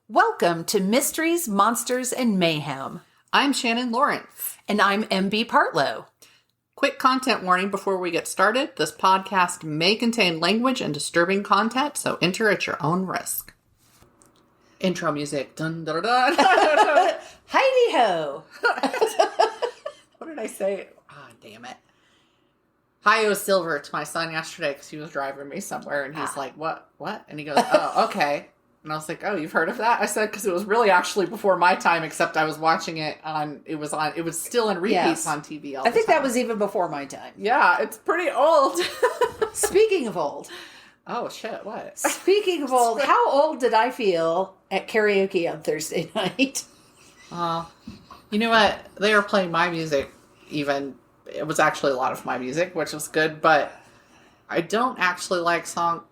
Welcome to Mysteries, Monsters, and Mayhem. I'm Shannon Lawrence. And I'm MB Partlow. Quick content warning before we get started. This podcast may contain language and disturbing content, so enter at your own risk. Intro music. Dun, dun, dun, dun. Heidi-ho! What did I say? Ah, damn it. Hi-O Silver to my son yesterday because he was driving me somewhere, and he's like, what? And he goes, oh, okay. And I was like, oh, you've heard of that? I said, because it was really actually before my time, except I was watching it it was still in repeats on TV all the time. I think that was even before my time. Yeah, it's pretty old. Speaking of old. Oh, shit, what? Speaking of old, how old did I feel at karaoke on Thursday night? You know what? They were playing my music even. It was actually a lot of my music, which was good, but I don't actually like song.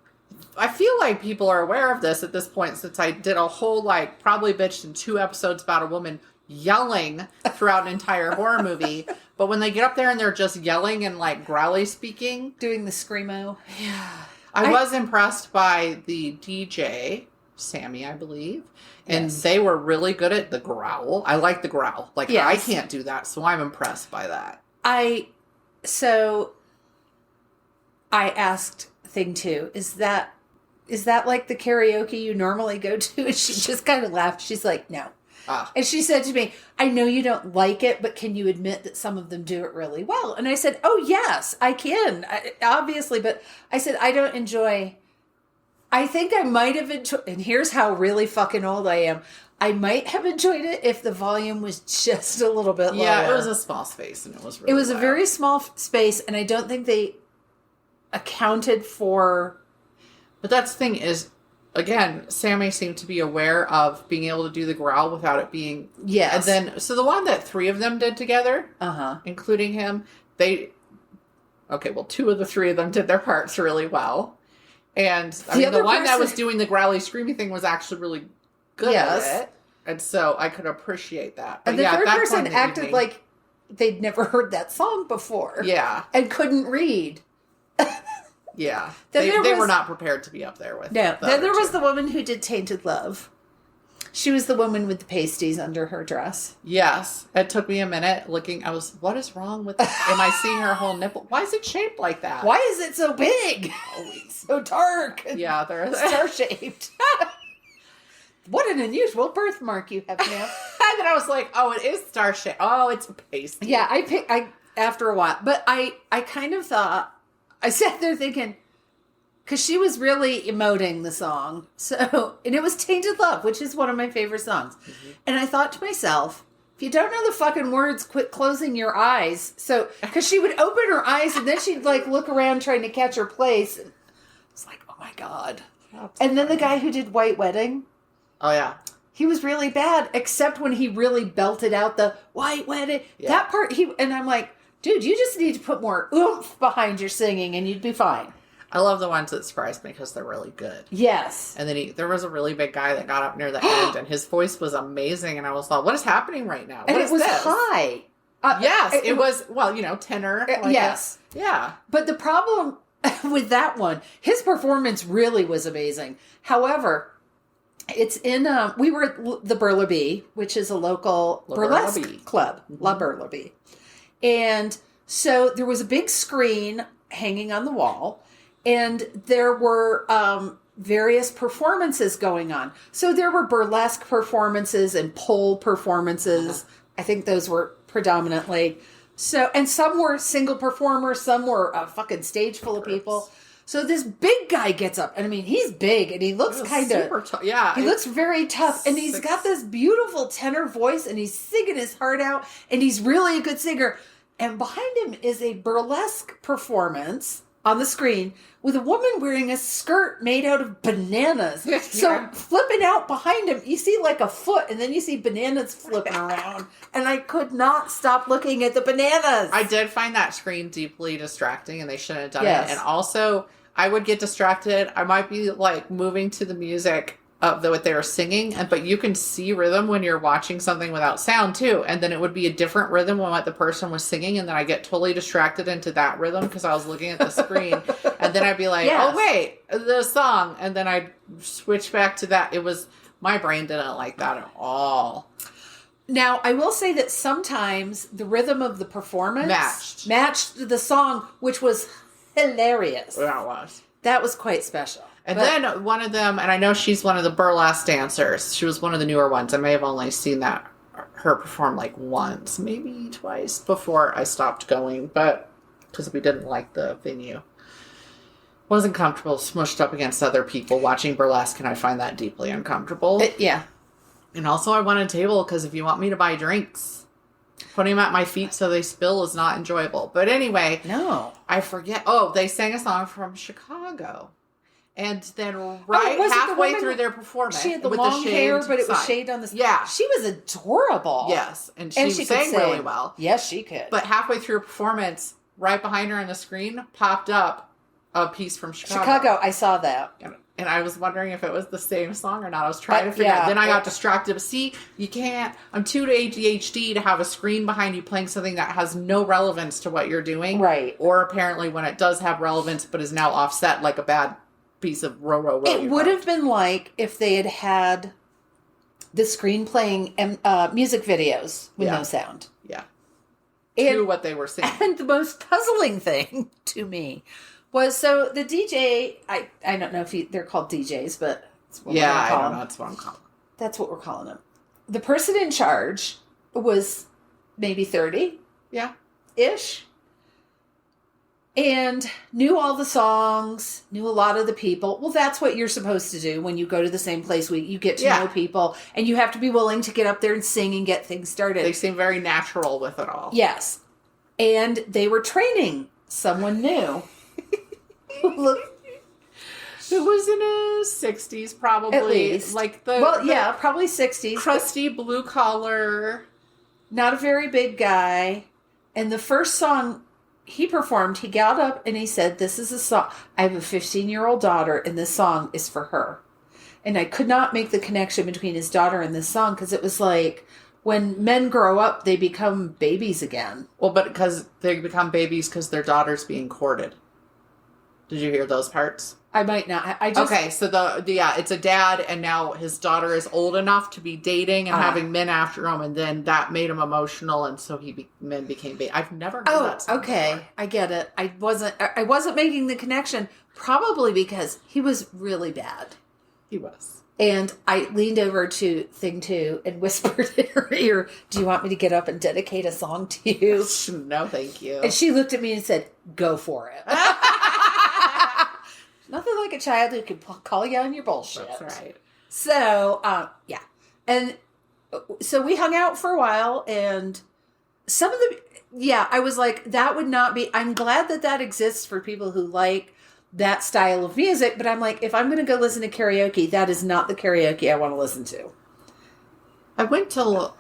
I feel like people are aware of this at this point since I did a whole, probably bitched in 2 episodes about a woman yelling throughout an entire horror movie. But when they get up there and they're just yelling and, growly speaking. Doing the screamo. Yeah. I was impressed by the DJ, Sammy, I believe. And they were really good at the growl. I like the growl. I can't do that, so I'm impressed by that. I asked thing 2, is that like the karaoke you normally go to? And she just kind of laughed. She's like, no. And she said to me, I know you don't like it, but can you admit that some of them do it really well? And I said, oh, yes, I can. Obviously. But I said, I think I might have enjoyed, and here's how really fucking old I am. I might have enjoyed it if the volume was just a little bit lower. Yeah, it was a small space, and it was really It was loud. A very small space, and I don't think they accounted for... But that's the thing is, again, Sammy seemed to be aware of being able to do the growl without it being... Yes. And then, so the one that 3 of them did together, including him, 2 of the 3 of them did their parts really well. And the one that was doing the growly, screamy thing was actually really good at it. And so I could appreciate that. But and the third person acted like they'd never heard that song before. Yeah. And couldn't read. Yeah. They were not prepared to be up there with. No. Then there was the woman who did Tainted Love. She was the woman with the pasties under her dress. Yes. It took me a minute looking. What is wrong with that? Am I seeing her whole nipple? Why is it shaped like that? Why is it so big? Oh, it's so dark. Yeah, there is. Star-shaped. What an unusual birthmark you have now. And then I was like, oh, it is star-shaped. Oh, it's pasty. Yeah, I after a while. But I kind of thought, I sat there thinking, because she was really emoting the song. And it was Tainted Love, which is one of my favorite songs. Mm-hmm. And I thought to myself, if you don't know the fucking words, quit closing your eyes. So, because she would open her eyes and then she'd look around trying to catch her place. And it's like, oh my God. And then the guy who did White Wedding. Oh, yeah. He was really bad, except when he really belted out the White Wedding. Yeah. That part, and I'm like, dude, you just need to put more oomph behind your singing and you'd be fine. I love the ones that surprised me because they're really good. Yes. And then there was a really big guy that got up near the end and his voice was amazing. And I was like, what is happening right now? And it was high. Yes, it was, tenor. Yes. Yeah. But the problem with that one, his performance really was amazing. However, it's in, we were at the Burleby, which is a local burlesque club, La Burleby. And so there was a big screen hanging on the wall, and there were various performances going on. So there were burlesque performances and pole performances. I think those were predominantly. So, and some were single performers, some were a fucking stage full of people. So this big guy gets up, and I mean, he's big, and he looks kind of, yeah, he looks very tough, and he's got this beautiful tenor voice, and he's singing his heart out, and he's really a good singer. And behind him is a burlesque performance on the screen with a woman wearing a skirt made out of bananas. Yeah. So flipping out behind him, you see a foot, and then you see bananas flipping around. And I could not stop looking at the bananas. I did find that screen deeply distracting, and they shouldn't have done it. And also, I would get distracted. I might be moving to the music of what they were singing, but you can see rhythm when you're watching something without sound too. And then it would be a different rhythm when what the person was singing, and then I get totally distracted into that rhythm because I was looking at the screen. And then I'd be like, oh wait, the song, and then I'd switch back to that. It was My brain didn't like that at all. Now, I will say that sometimes the rhythm of the performance matched the song, which was hilarious. That was. That was quite special. And then one of them, and I know she's one of the burlesque dancers. She was one of the newer ones. I may have only seen her perform like once, maybe twice before I stopped going, but because we didn't like the venue. Wasn't comfortable smushed up against other people watching burlesque, and I find that deeply uncomfortable. Yeah. And also I want a table because if you want me to buy drinks, putting them at my feet so they spill is not enjoyable. But anyway. No. I forget. Oh, they sang a song from Chicago. And then halfway through their performance. She had the long hair, but it was shaved on the side. Yeah. She was adorable. Yes. And she sang really well. Yes, she could. But halfway through her performance, right behind her on the screen, popped up a piece from Chicago. I saw that. And I was wondering if it was the same song or not. I was trying to figure out. Then I got distracted. But see, you can't. I'm too ADHD to have a screen behind you playing something that has no relevance to what you're doing. Right. Or apparently when it does have relevance but is now offset like a bad piece of row. It would have been like if they had the screen playing music videos with no sound. Yeah. And, to what they were singing. And the most puzzling thing to me was, so the DJ, I don't know if they're called DJs, but that's what I don't know. That's what I'm calling them. That's what we're calling them. The person in charge was maybe 30. Yeah. Ish. And knew all the songs, knew a lot of the people. Well, that's what you're supposed to do when you go to the same place. You get to know people, and you have to be willing to get up there and sing and get things started. They seem very natural with it all. Yes. And they were training someone new. Look, it was in his 60s, probably. At least. Probably 60s. Crusty blue collar. Not a very big guy. And the first song he performed, he got up and he said, "This is a song. I have a 15-year-old daughter, and this song is for her." And I could not make the connection between his daughter and this song, because it was like, when men grow up, they become babies again. Well, but because they become babies because their daughter's being courted. Did you hear those parts? I might not. Okay, so it's a dad, and now his daughter is old enough to be dating and having men after him, and then that made him emotional, and so men became babies. I've never heard that song before. I get it. I wasn't making the connection, probably because he was really bad. He was. And I leaned over to Thing 2 and whispered in her ear, "Do you want me to get up and dedicate a song to you?" No, thank you. And she looked at me and said, "Go for it." Nothing like a child who can call you on your bullshit. That's right. So, yeah. And so we hung out for a while, and some of I was like, that would not be, I'm glad that exists for people who like that style of music, but I'm like, if I'm going to go listen to karaoke, that is not the karaoke I want to listen to. I went to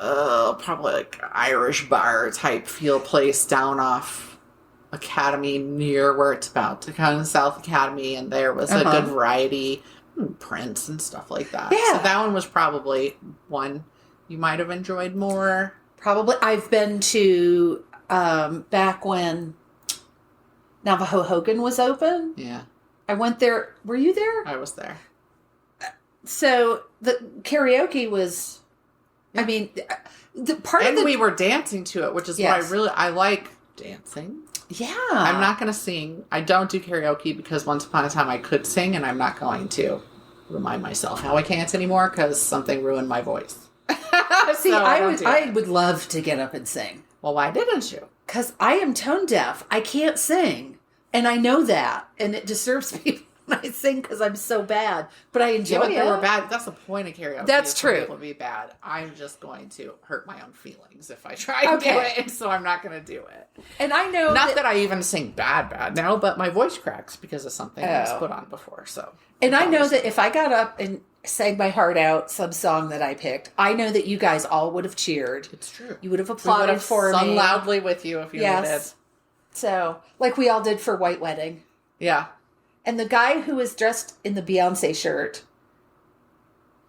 probably like Irish bar type feel place down off Academy, near where it's about to come to South Academy, and there was a good variety, Prince and stuff like that. Yeah. So that one was probably one you might have enjoyed more. Probably. I've been to back when Navajo Hogan was open. Yeah. I went there. Were you there? I was there. So the karaoke was, I mean, we were dancing to it, which is why I like dancing. Yeah. I'm not going to sing. I don't do karaoke because once upon a time I could sing, and I'm not going to remind myself how I can't anymore because something ruined my voice. See, I would love to get up and sing. Well, why didn't you? Because I am tone deaf. I can't sing. And I know that. And it disturbs people when I sing because I'm so bad. But I enjoy it. They were bad. That's the point of karaoke. That's true. People be bad. I'm just going to hurt my own feelings if I try to do it. And so I'm not going to do it. And I know Not that I even sing bad now, but my voice cracks because of something I was put on before. So. And I know that if I got up and sang my heart out, some song that I picked, I know that you guys all would have cheered. It's true. You would have applauded for me. Sung loudly with you if you needed. So, like we all did for White Wedding. Yeah. And the guy who was dressed in the Beyonce shirt.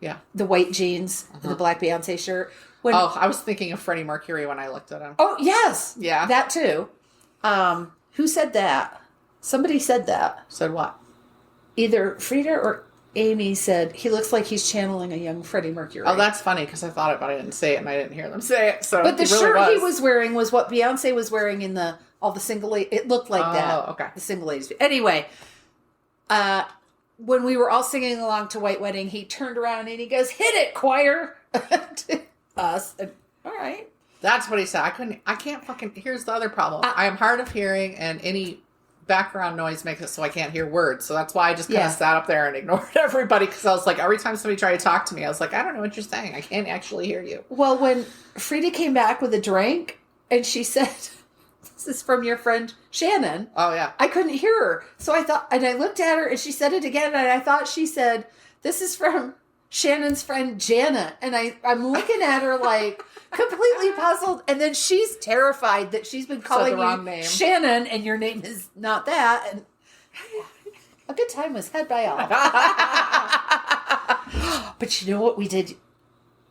Yeah. The white jeans and the black Beyonce shirt. I was thinking of Freddie Mercury when I looked at him. Oh, yes. Yeah. That too. Who said that? Somebody said that. Said what? Either Frida or Amy said, he looks like he's channeling a young Freddie Mercury. Oh, that's funny because I thought it, but I didn't say it, and I didn't hear them say it. So, but the really shirt he was wearing was what Beyonce was wearing in all the single ladies. It looked like that. Oh, okay. The single ladies. Anyway, when we were all singing along to White Wedding, he turned around and he goes, "Hit it, choir!" to us. And, all right. That's what he said. I can't fucking. Here's the other problem. I am hard of hearing, and any background noise makes it so I can't hear words. So that's why I just kind of sat up there and ignored everybody, because I was like, every time somebody tried to talk to me, I was like, I don't know what you're saying. I can't actually hear you. Well, when Frida came back with a drink and she said, "This is from your friend Shannon." Oh, yeah. I couldn't hear her. So I thought, and I looked at her and she said it again. And I thought she said, "This is from Shannon's friend Janet." And I'm looking at her like completely puzzled. And then she's terrified that she's been calling the wrong you name. Shannon and your name is not that. And a good time was had by all. But you know what we did?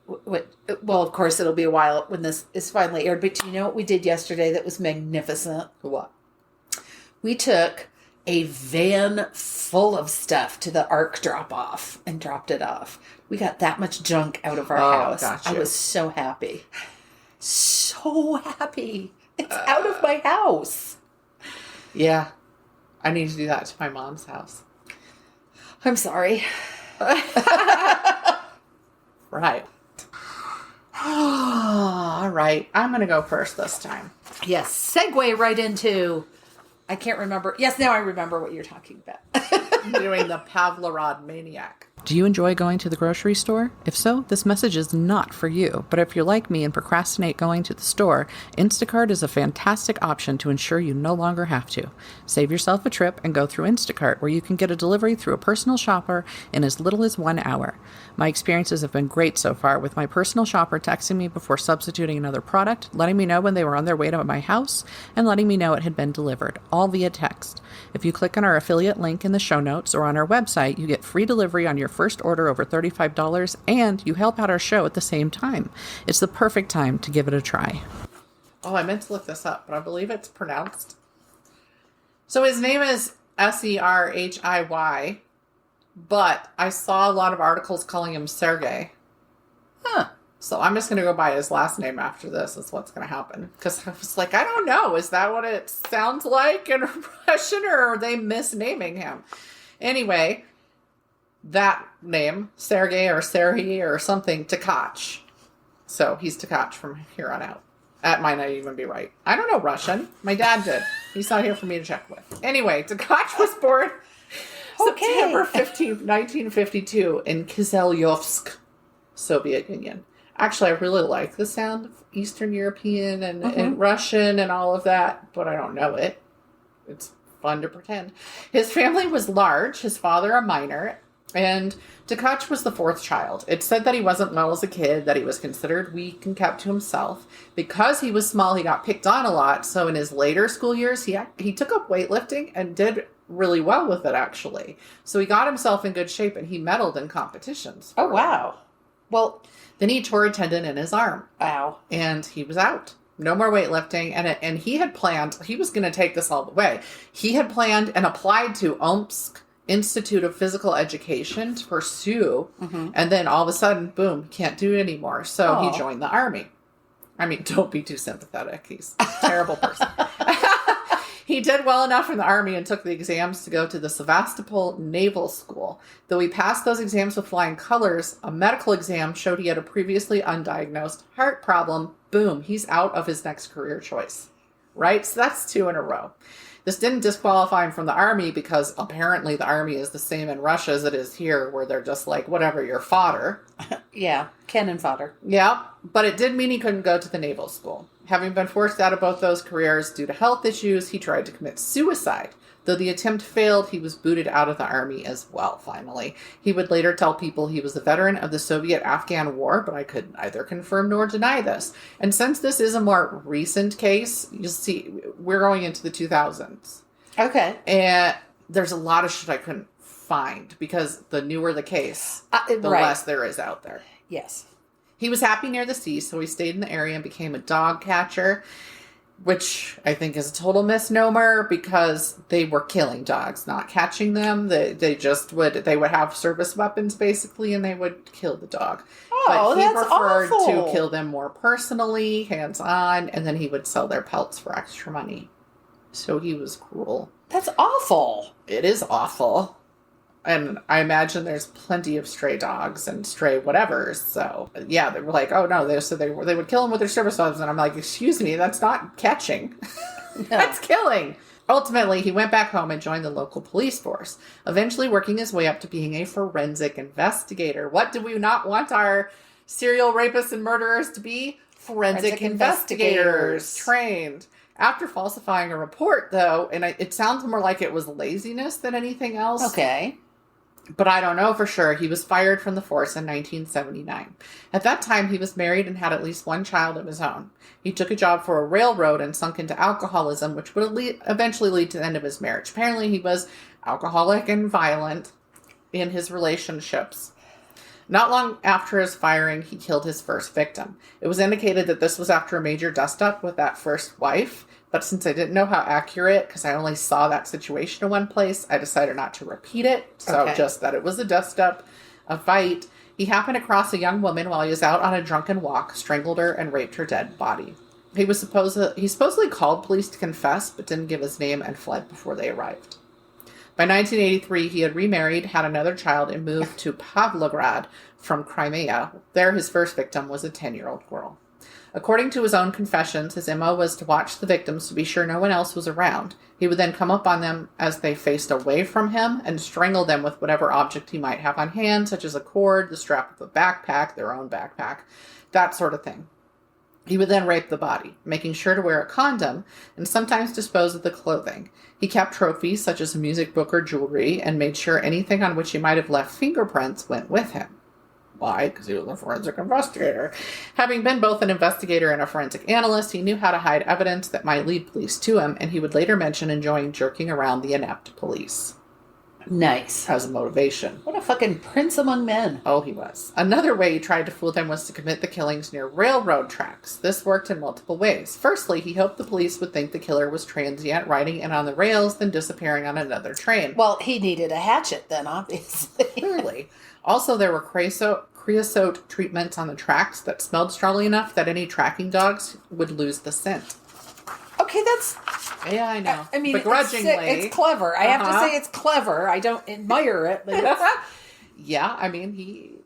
Well, of course, it'll be a while when this is finally aired. But you know what we did yesterday that was magnificent? What? We took a van full of stuff to the ARC drop-off and dropped it off. We got that much junk out of our house. Gotcha. I was so happy. So happy. It's out of my house. Yeah. I need to do that to my mom's house. I'm sorry. Right. All right. I'm going to go first this time. Yes. Segue right into... I can't remember. Yes, now I remember what you're talking about. I'm doing the Pavlograd Maniac. Do you enjoy going to the grocery store? If so, this message is not for you. But if you're like me and procrastinate going to the store, Instacart is a fantastic option to ensure you no longer have to. Save yourself a trip and go through Instacart, where you can get a delivery through a personal shopper in as little as 1 hour. My experiences have been great so far, with my personal shopper texting me before substituting another product, letting me know when they were on their way to my house, and letting me know it had been delivered, all via text. If you click on our affiliate link in the show notes or on our website, you get free delivery on your first order over $35, and you help out our show at the same time. It's the perfect time to give it a try. Oh, I meant to look this up, but I believe it's pronounced. So his name is Serhiy, but I saw a lot of articles calling him Sergey. Huh. So I'm just going to go by his last name after this. Is what's going to happen. Because I was like, I don't know. Is that what it sounds like in Russian, or are they misnaming him? Anyway, that name, Sergey or Serhiy or something, Tkach. So he's Tkach from here on out. That might not even be right. I don't know Russian. My dad did. He's not here for me to check with. Anyway, Tkach was born September 15th, 1952 in Kiselyovsk, Soviet Union. Actually, I really like the sound of Eastern European and Russian and all of that, but I don't know it. It's fun to pretend. His family was large, his father a miner, and Tkach was the fourth child. It said that he wasn't well as a kid, that he was considered weak and kept to himself. Because he was small, he got picked on a lot, so in his later school years, he took up weightlifting and did really well with it, actually. So he got himself in good shape, and he medaled in competitions. Oh, wow. Well, then he tore a tendon in his arm. Wow. And he was out. No more weightlifting. And he had planned, he was going to take this all the way. He had planned and applied to Omsk Institute of Physical Education to pursue. And then all of a sudden, boom, can't do it anymore. So he joined the army. I mean, don't be too sympathetic. He's a terrible person. He did well enough in the army and took the exams to go to the Sevastopol Naval School. Though he passed those exams with flying colors, a medical exam showed he had a previously undiagnosed heart problem. Boom, he's out of his next career choice. Right? So that's 2 in a row. This didn't disqualify him from the army, because apparently the army is the same in Russia as it is here, where they're just like, whatever, you're fodder. Yeah, cannon fodder. Yeah, but it did mean he couldn't go to the naval school. Having been forced out of both those careers due to health issues, he tried to commit suicide. Though the attempt failed, he was booted out of the army as well, finally. He would later tell people he was a veteran of the Soviet-Afghan War, but I could neither confirm nor deny this. And since this is a more recent case, you see, we're going into the 2000s. Okay. And there's a lot of shit I couldn't find, because the newer the case, the less there is out there. Yes. He was happy near the sea, so he stayed in the area and became a dog catcher. which I think is a total misnomer because they were killing dogs, not catching them. They would have service weapons basically, and they would kill the dog. Oh, but he that's preferred awful. to kill them more personally, hands-on, and then he would sell their pelts for extra money. So he was cruel. That's awful. It is awful. And I imagine there's plenty of stray dogs and stray whatevers. So, yeah, they were like, oh, no. They would kill them with their service dogs. And I'm like, excuse me, that's not catching. No. That's killing. Ultimately, he went back home and joined the local police force, eventually working his way up to being a forensic investigator. What do we not want our serial rapists and murderers to be? Forensic investigators. Trained. After falsifying a report, though, and it sounds more like it was laziness than anything else. Okay. But I don't know for sure. He was fired from the force in 1979. At that time, he was married and had at least one child of his own. He took a job for a railroad and sunk into alcoholism, which would eventually lead to the end of his marriage. Apparently, he was alcoholic and violent in his relationships. Not long after his firing, he killed his first victim. It was indicated that this was after a major dust-up with that first wife, but since I didn't know how accurate, because I only saw that situation in one place, I decided not to repeat it. So just that it was a dust-up, a fight. He happened across a young woman while he was out on a drunken walk, strangled her, and raped her dead body. He supposedly called police to confess, but didn't give his name and fled before they arrived. By 1983, he had remarried, had another child, and moved to Pavlograd from Crimea. There, his first victim was a 10-year-old girl. According to his own confessions, his MO was to watch the victims to be sure no one else was around. He would then come up on them as they faced away from him and strangle them with whatever object he might have on hand, such as a cord, the strap of a backpack, their own backpack, that sort of thing. He would then rape the body, making sure to wear a condom and sometimes dispose of the clothing. He kept trophies such as a music book or jewelry and made sure anything on which he might have left fingerprints went with him. Why? Because he was a forensic investigator. Having been both an investigator and a forensic analyst, he knew how to hide evidence that might lead police to him, and he would later mention enjoying jerking around the inept police. Nice. As a motivation. What a fucking prince among men. Oh, he was. Another way he tried to fool them was to commit the killings near railroad tracks. This worked in multiple ways. Firstly, he hoped the police would think the killer was transient, riding in on the rails, then disappearing on another train. Well, he needed a hatchet then, obviously. Clearly. Also, there were creosote treatments on the tracks that smelled strongly enough that any tracking dogs would lose the scent. Okay, that's... Yeah, I know. I mean, begrudgingly. it's clever. I have to say it's clever. I don't admire it, but it's... Yeah, I mean,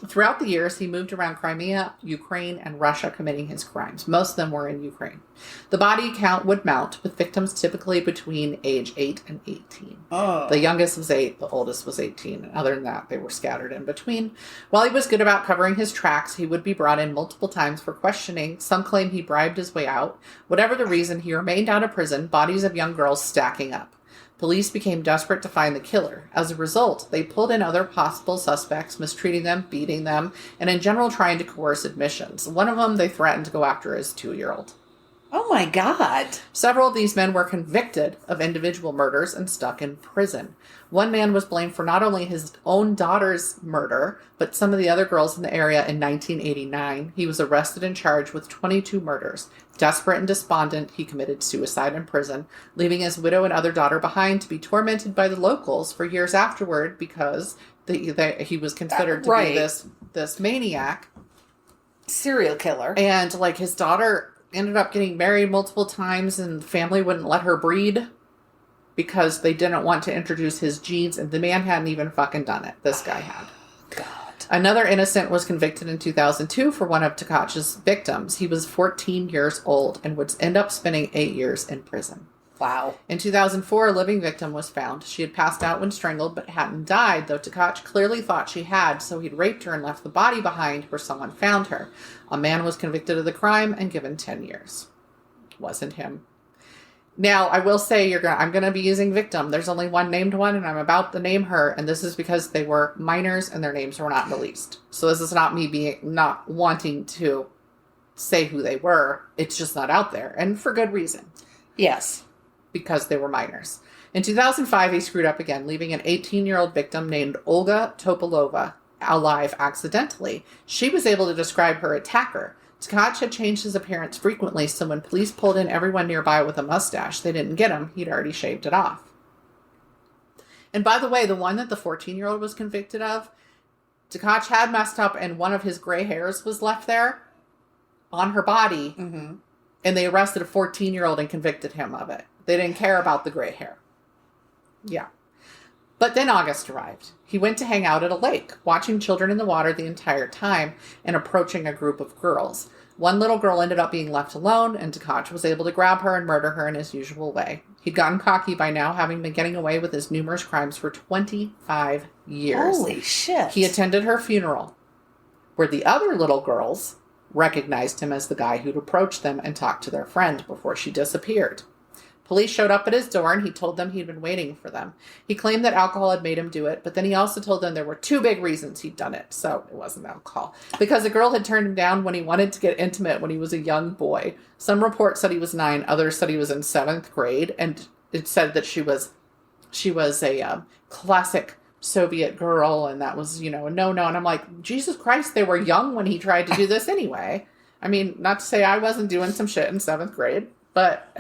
Throughout the years, he moved around Crimea, Ukraine, and Russia committing his crimes. Most of them were in Ukraine. The body count would mount, with victims typically between age 8 and 18. Oh. The youngest was 8, the oldest was 18. And other than that, they were scattered in between. While he was good about covering his tracks, he would be brought in multiple times for questioning. Some claim he bribed his way out. Whatever the reason, he remained out of prison, bodies of young girls stacking up. Police became desperate to find the killer. As a result, they pulled in other possible suspects, mistreating them, beating them, and in general trying to coerce admissions. One of them they threatened to go after his 2-year-old. Oh my God. Several of these men were convicted of individual murders and stuck in prison. One man was blamed for not only his own daughter's murder, but some of the other girls in the area in 1989. He was arrested and charged with 22 murders. Desperate and despondent, he committed suicide in prison, leaving his widow and other daughter behind to be tormented by the locals for years afterward because he was considered to be this maniac. Serial killer. And like his daughter ended up getting married multiple times and the family wouldn't let her breed because they didn't want to introduce his genes, and the man hadn't even fucking done it. This guy had. God. Another innocent was convicted in 2002 for one of Tkach's victims. He was 14 years old and would end up spending 8 years in prison. Wow. In 2004, a living victim was found. She had passed out when strangled, but hadn't died, though Tkach clearly thought she had, so he'd raped her and left the body behind where someone found her. A man was convicted of the crime and given 10 years. Wasn't him. Now, I will say I'm going to be using victim. There's only one named one, and I'm about to name her, and this is because they were minors and their names were not released. So this is not me not wanting to say who they were. It's just not out there, and for good reason. Yes. Because they were minors. In 2005, he screwed up again, leaving an 18-year-old victim named Olga Topolova alive accidentally. She was able to describe her attacker. Tkach had changed his appearance frequently, so when police pulled in everyone nearby with a mustache, they didn't get him. He'd already shaved it off. And by the way, the one that the 14-year-old was convicted of, Tkach had messed up and one of his gray hairs was left there on her body. Mm-hmm. And they arrested a 14-year-old and convicted him of it. They didn't care about the gray hair. Yeah. But then August arrived. He went to hang out at a lake, watching children in the water the entire time and approaching a group of girls. One little girl ended up being left alone, and Tkach was able to grab her and murder her in his usual way. He'd gotten cocky by now, having been getting away with his numerous crimes for 25 years. Holy shit. He attended her funeral, where the other little girls recognized him as the guy who'd approached them and talked to their friend before she disappeared. Police showed up at his door and he told them he'd been waiting for them. He claimed that alcohol had made him do it, but then he also told them there were two big reasons he'd done it. So it wasn't alcohol. Because a girl had turned him down when he wanted to get intimate when he was a young boy. Some reports said he was 9, others said he was in 7th grade, and it said that she was a classic Soviet girl, and that was, a no-no. And I'm like, Jesus Christ, they were young when he tried to do this anyway. I mean, not to say I wasn't doing some shit in 7th grade, but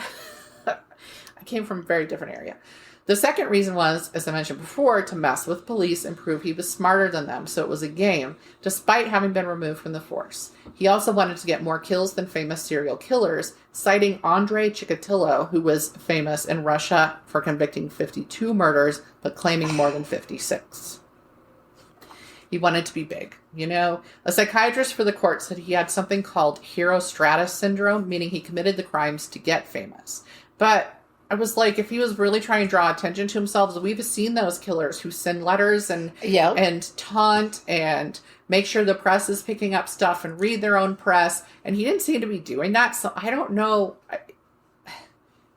I came from a very different area. The second reason was, as I mentioned before, to mess with police and prove he was smarter than them, so it was a game, despite having been removed from the force. He also wanted to get more kills than famous serial killers, citing Andrei Chikatilo, who was famous in Russia for convicting 52 murders, but claiming more than 56. He wanted to be big. A psychiatrist for the court said he had something called Herostratus syndrome, meaning he committed the crimes to get famous. But I was like, if he was really trying to draw attention to himself, we've seen those killers who send letters and taunt and make sure the press is picking up stuff and read their own press. And he didn't seem to be doing that. So I don't know.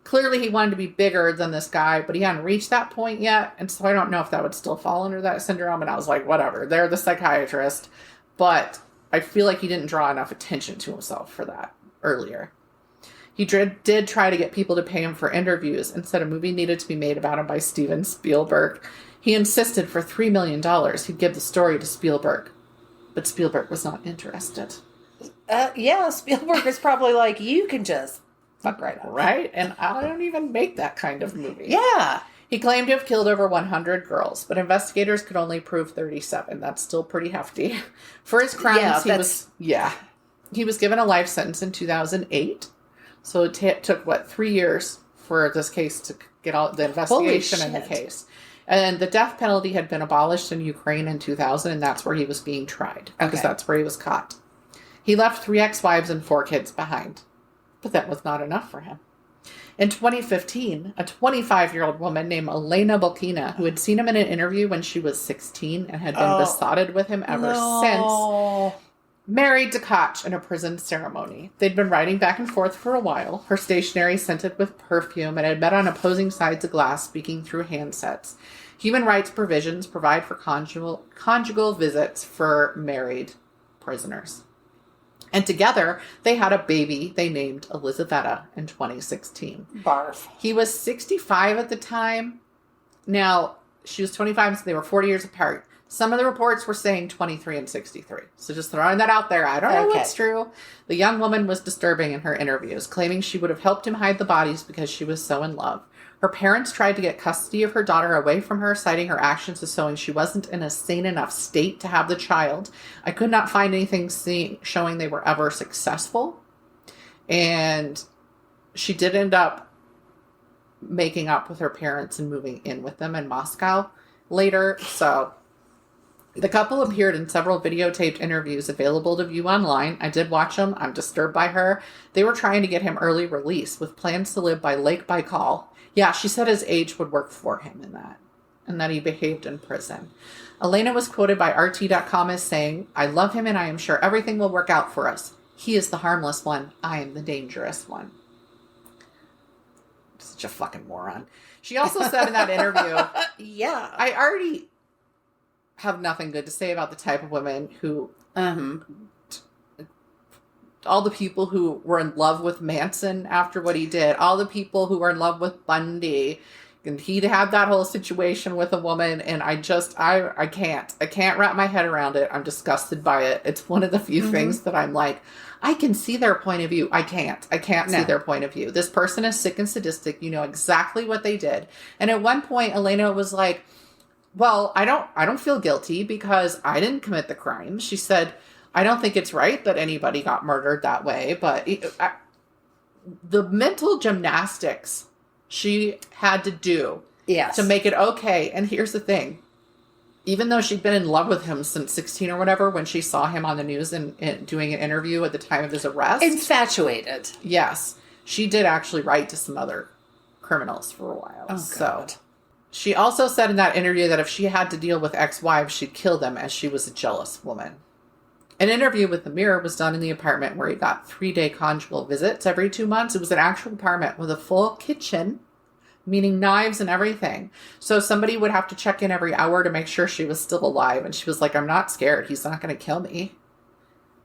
Clearly he wanted to be bigger than this guy, but he hadn't reached that point yet. And so I don't know if that would still fall under that syndrome. And I was like, whatever, they're the psychiatrist. But I feel like he didn't draw enough attention to himself for that earlier. He did try to get people to pay him for interviews and said a movie needed to be made about him by Steven Spielberg. He insisted for $3 million he'd give the story to Spielberg. But Spielberg was not interested. Spielberg is probably like, you can just fuck right up. Right? And I don't even make that kind of movie. Yeah. He claimed to have killed over 100 girls, but investigators could only prove 37. That's still pretty hefty. For his crimes, he was given a life sentence in 2008. So it took, 3 years for this case to get all the investigation in the case. And the death penalty had been abolished in Ukraine in 2000, and that's where he was being tried. Because that's where he was caught. He left 3 ex-wives and 4 kids behind. But that was not enough for him. In 2015, a 25-year-old woman named Elena Bolkina, who had seen him in an interview when she was 16 and had been besotted with him ever since, married Tkach in a prison ceremony. They'd been riding back and forth for a while, her stationery scented with perfume, and had met on opposing sides of glass, speaking through handsets. Human rights provisions provide for conjugal visits for married prisoners. And together, they had a baby they named Elizaveta in 2016. Barf. He was 65 at the time. Now, she was 25, so they were 40 years apart. Some of the reports were saying 23 and 63. So just throwing that out there. I don't know what's true. The young woman was disturbing in her interviews, claiming she would have helped him hide the bodies because she was so in love. Her parents tried to get custody of her daughter away from her, citing her actions as showing she wasn't in a sane enough state to have the child. I could not find anything showing they were ever successful. And she did end up making up with her parents and moving in with them in Moscow later. So the couple appeared in several videotaped interviews available to view online. I did watch them. I'm disturbed by her. They were trying to get him early release with plans to live by Lake Baikal. Yeah, she said his age would work for him in that, and that he behaved in prison. Elena was quoted by RT.com as saying, "I love him and I am sure everything will work out for us. He is the harmless one. I am the dangerous one." Such a fucking moron. She also said in that interview, I already have nothing good to say about the type of women who, all the people who were in love with Manson after what he did, all the people who were in love with Bundy, And he'd had that whole situation with a woman, and I can't wrap my head around it. I'm disgusted by it. It's one of the few things that I'm like, I can see their point of view. I can't see their point of view. This person is sick and sadistic. You know exactly what they did. And at one point, Elena was like, well, I don't feel guilty because I didn't commit the crime. She said, I don't think it's right that anybody got murdered that way, but the mental gymnastics she had to do to make it okay. And here's the thing. Even though she'd been in love with him since 16 or whatever, when she saw him on the news and doing an interview at the time of his arrest. Infatuated. Yes. She did actually write to some other criminals for a while. Oh, God. She also said in that interview that if she had to deal with ex-wives, she'd kill them as she was a jealous woman. An interview with the Mirror was done in the apartment where he got 3-day conjugal visits every 2 months. It was an actual apartment with a full kitchen, meaning knives and everything. So somebody would have to check in every hour to make sure she was still alive. And she was like, I'm not scared. He's not going to kill me.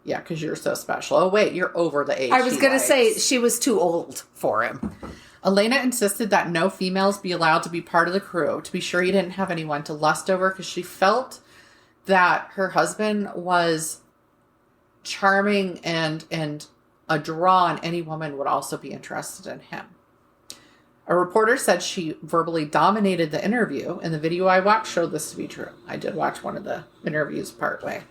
Yeah, because you're so special. Oh, wait, you're over the age. I was going to say she was too old for him. Elena insisted that no females be allowed to be part of the crew to be sure he didn't have anyone to lust over, because she felt that her husband was charming and a draw, and any woman would also be interested in him. A reporter said she verbally dominated the interview, and the video I watched showed this to be true. I did watch one of the interviews partway.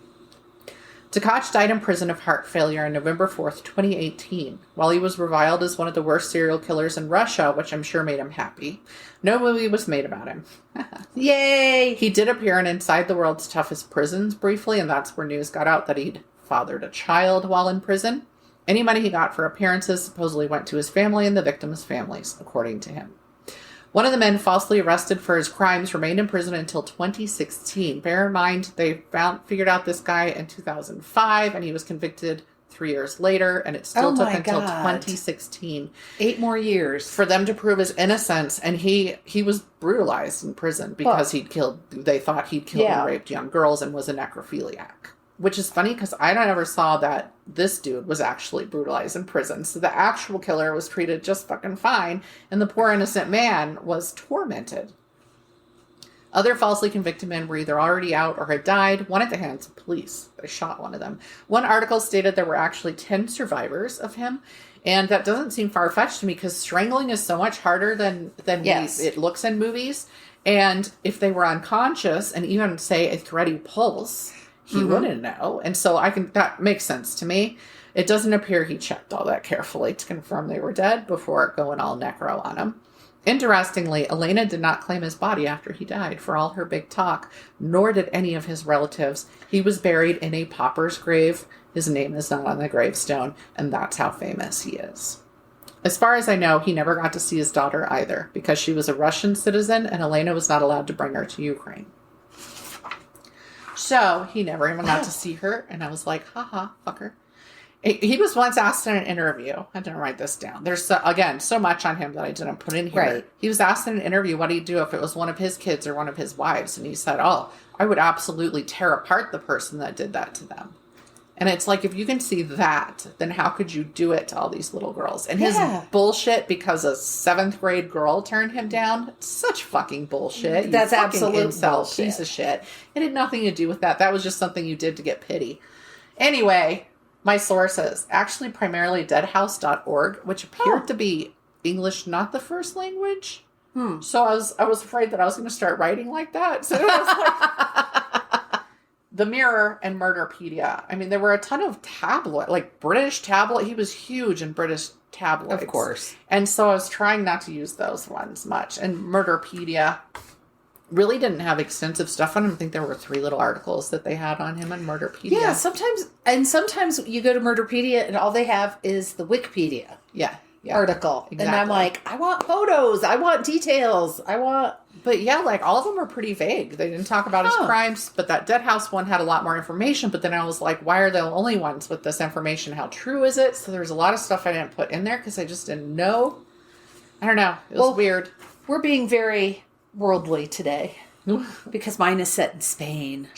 Tkach died in prison of heart failure on November 4th, 2018, while he was reviled as one of the worst serial killers in Russia, which I'm sure made him happy. No movie was made about him. Yay! He did appear in Inside the World's Toughest Prisons briefly, and that's where news got out that he'd fathered a child while in prison. Any money he got for appearances supposedly went to his family and the victims' families, according to him. One of the men falsely arrested for his crimes remained in prison until 2016. Bear in mind, they figured out this guy in 2005, and he was convicted 3 years later, and it still took until 2016. 8 more years. For them to prove his innocence, and he was brutalized in prison because they thought he'd killed and raped young girls and was a necrophiliac. Which is funny because I never saw that this dude was actually brutalized in prison. So the actual killer was treated just fucking fine, and the poor innocent man was tormented. Other falsely convicted men were either already out or had died, one at the hands of police. They shot one of them. One article stated there were actually 10 survivors of him, and that doesn't seem far-fetched to me because strangling is so much harder than it looks in movies. And if they were unconscious and even, say, a thready pulse, he wouldn't know. And so that makes sense to me. It doesn't appear he checked all that carefully to confirm they were dead before going all necro on him. Interestingly, Elena did not claim his body after he died for all her big talk, nor did any of his relatives. He was buried in a pauper's grave. His name is not on the gravestone, and that's how famous he is. As far as I know, he never got to see his daughter either, because she was a Russian citizen and Elena was not allowed to bring her to Ukraine. So he never even got to see her, and I was like, haha, fucker. He was once asked in an interview, I didn't write this down. There's, so much on him that I didn't put in here. Right. He was asked in an interview what he'd do if it was one of his kids or one of his wives, and he said, I would absolutely tear apart the person that did that to them. And it's like, if you can see that, then how could you do it to all these little girls? And his bullshit because a 7th grade girl turned him down, it's such fucking bullshit. That's absolute bullshit. Piece of shit. It had nothing to do with that. That was just something you did to get pity. Anyway, my sources, actually primarily deadhouse.org, which appeared to be English, not the first language. So I was afraid that I was going to start writing like that. So it was like... The Mirror and Murderpedia. I mean, there were a ton of tabloid, like British tabloid. He was huge in British tabloids. Of course. And so I was trying not to use those ones much. And Murderpedia really didn't have extensive stuff on him. I think there were 3 little articles that they had on him on Murderpedia. Yeah, sometimes you go to Murderpedia and all they have is the Wikipedia article. Exactly. And I'm like, I want photos. I want details. But yeah, like all of them were pretty vague. They didn't talk about his crimes, but that Dead House one had a lot more information. But then I was like, why are they the only ones with this information? How true is it? So there's a lot of stuff I didn't put in there because I just didn't know. I don't know. It was weird. We're being very worldly today because mine is set in Spain.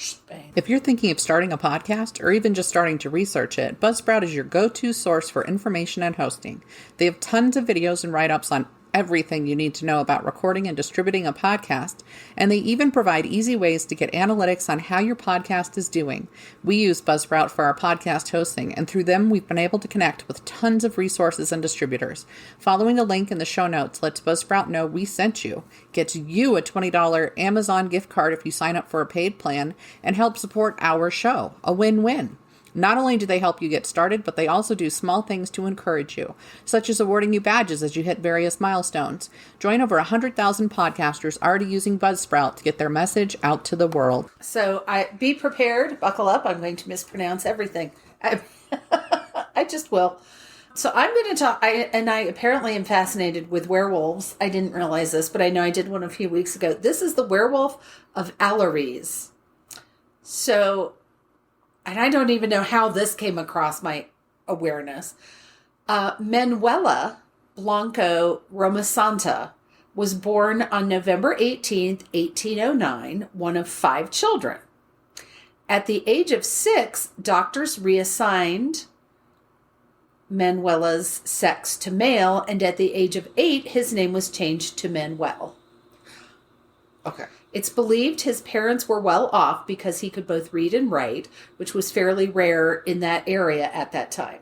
If you're thinking of starting a podcast or even just starting to research it, Buzzsprout is your go-to source for information and hosting. They have tons of videos and write-ups on everything you need to know about recording and distributing a podcast, and they even provide easy ways to get analytics on how your podcast is doing. We use Buzzsprout for our podcast hosting, and through them, we've been able to connect with tons of resources and distributors. Following the link in the show notes lets Buzzsprout know we sent you, gets you a $20 Amazon gift card if you sign up for a paid plan, and helps support our show. A win-win. Not only do they help you get started, but they also do small things to encourage you, such as awarding you badges as you hit various milestones. Join over 100,000 podcasters already using Buzzsprout to get their message out to the world. So be prepared, buckle up. I'm going to mispronounce everything. I just will. So I'm going to talk, I apparently am fascinated with werewolves. I didn't realize this, but I know I did one a few weeks ago. This is the Werewolf of Allariz. So, and I don't even know how this came across my awareness. Manuela Blanco Romasanta was born on November 18th, 1809, one of 5 children. At the age of 6, doctors reassigned Manuela's sex to male, and at the age of 8, his name was changed to Manuel. Okay. It's believed his parents were well off because he could both read and write, which was fairly rare in that area at that time.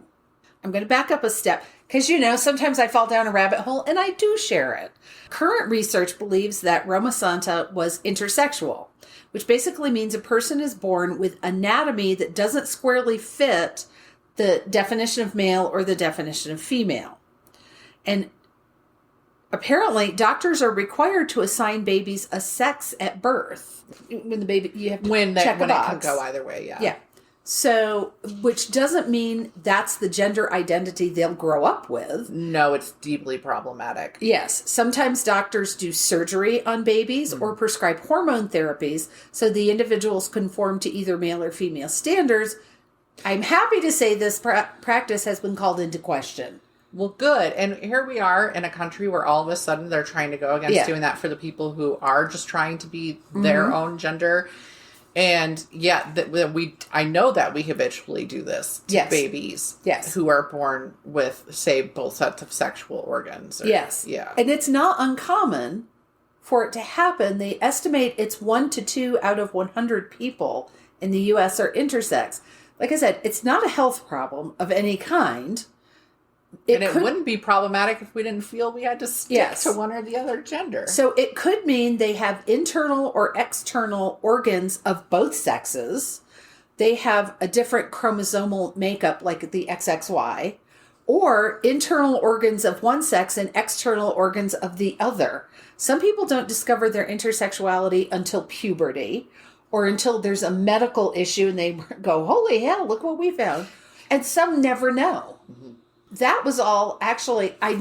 I'm going to back up a step because, sometimes I fall down a rabbit hole and I do share it. Current research believes that Romasanta was intersexual, which basically means a person is born with anatomy that doesn't squarely fit the definition of male or the definition of female. And apparently, doctors are required to assign babies a sex at birth. When the baby, you have to check a box. It can go either way, yeah. Yeah. So, which doesn't mean that's the gender identity they'll grow up with. No, it's deeply problematic. Yes. Sometimes doctors do surgery on babies or prescribe hormone therapies so the individuals conform to either male or female standards. I'm happy to say this practice has been called into question. Well, good. And here we are in a country where all of a sudden they're trying to go against doing that for the people who are just trying to be their own gender. And I know that we habitually do this to babies who are born with, say, both sets of sexual organs. Yes. Yeah. And it's not uncommon for it to happen. They estimate it's 1 to 2 out of 100 people in the U.S. are intersex. Like I said, it's not a health problem of any kind. It wouldn't be problematic if we didn't feel we had to stick to one or the other gender. So it could mean they have internal or external organs of both sexes. They have a different chromosomal makeup like the XXY, or internal organs of one sex and external organs of the other. Some people don't discover their intersexuality until puberty or until there's a medical issue and they go, holy hell, look what we found. And some never know. Mm-hmm. That was all, actually, I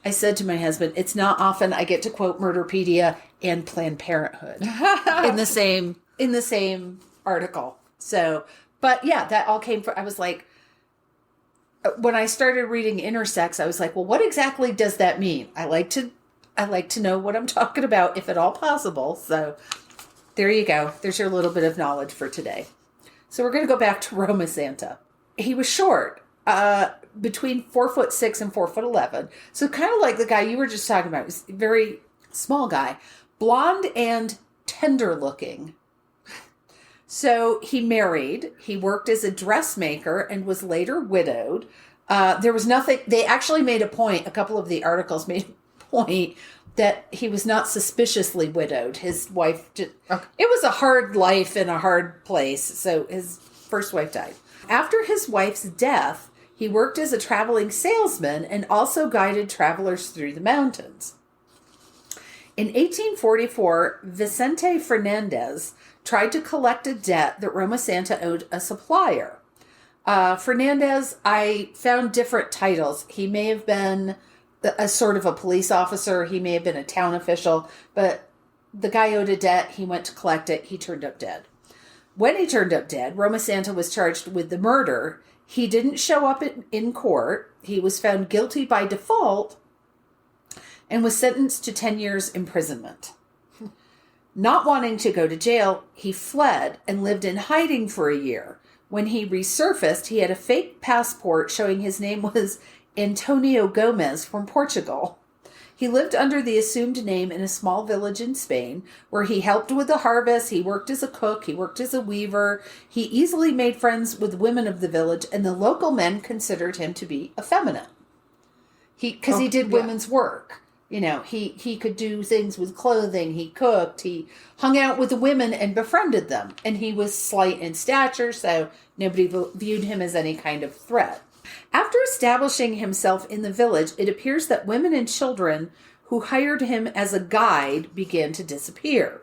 said to my husband, it's not often I get to quote Murderpedia and Planned Parenthood in the same article. So, but yeah, that all came from, I was like, when I started reading intersex, I was like, well, what exactly does that mean? I like to know what I'm talking about, if at all possible. So there you go. There's your little bit of knowledge for today. So we're going to go back to Romasanta. He was short. Between 4'6" and 4'11". So kind of like the guy you were just talking about. He's a very small guy, blonde and tender looking. So he married. He worked as a dressmaker and was later widowed. There was nothing. They actually made a point. A couple of the articles made a point that he was not suspiciously widowed. His wife it was a hard life in a hard place. So his first wife died. After his wife's death, he worked as a traveling salesman and also guided travelers through the mountains. In 1844, Vicente Fernandez tried to collect a debt that Romasanta owed a supplier. Fernandez, I found different titles. He may have been a sort of a police officer. He may have been a town official, but the guy owed a debt. He went to collect it. He turned up dead. When he turned up dead, Romasanta was charged with the murder. He didn't show up in court. He was found guilty by default and was sentenced to 10 years imprisonment. Not wanting to go to jail, he fled and lived in hiding for a year. When he resurfaced, he had a fake passport showing his name was Antonio Gomez from Portugal. He lived under the assumed name in a small village in Spain, where he helped with the harvest, he worked as a cook, he worked as a weaver. He easily made friends with women of the village, and the local men considered him to be effeminate. Because he did women's work. You know, he could do things with clothing, he cooked, he hung out with the women and befriended them. And he was slight in stature, so nobody viewed him as any kind of threat. After establishing himself in the village, it appears that women and children who hired him as a guide began to disappear.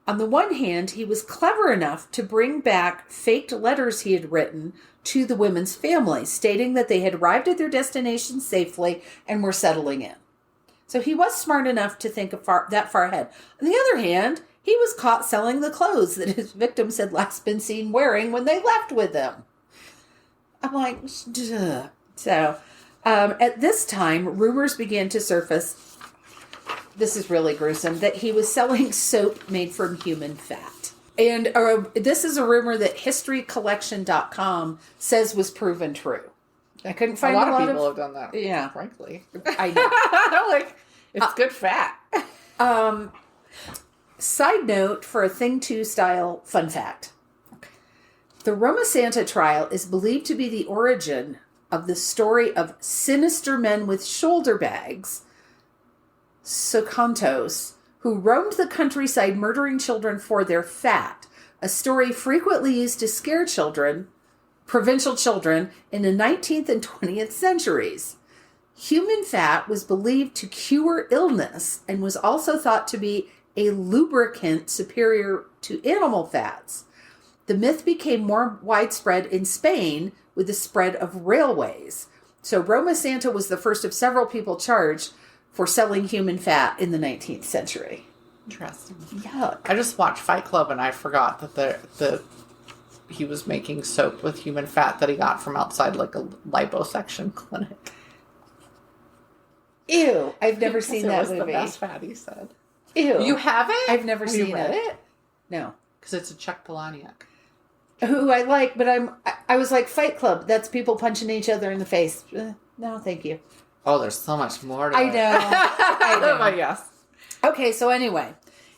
On the one hand, he was clever enough to bring back faked letters he had written to the women's families, stating that they had arrived at their destination safely and were settling in. So he was smart enough to think that far ahead. On the other hand, he was caught selling the clothes that his victims had last been seen wearing when they left with them. I'm like, duh. So, at this time, rumors began to surface, this is really gruesome, that he was selling soap made from human fat. And this is a rumor that historycollection.com says was proven true. I couldn't find a lot of people have done that. Yeah. Frankly. I know. Like, it's good fat. Side note for a Thing 2 style fun fact. The Roma Santa trial is believed to be the origin of the story of sinister men with shoulder bags, Socantos, who roamed the countryside murdering children for their fat, a story frequently used to scare children, provincial children, in the 19th and 20th centuries. Human fat was believed to cure illness and was also thought to be a lubricant superior to animal fats. The myth became more widespread in Spain with the spread of railways. So Roma Santa was the first of several people charged for selling human fat in the 19th century. Interesting. Yuck. I just watched Fight Club and I forgot that he was making soap with human fat that he got from outside like a liposuction clinic. Ew. I've never seen that movie. The best fat, he said. Ew. You haven't? I've never seen you read it. No. Because it's a Czech Palahniuk. Who I like, but I was like, Fight Club, that's people punching each other in the face. No, thank you. Oh, there's so much more to I it. know. I know. But yes. Okay, so anyway,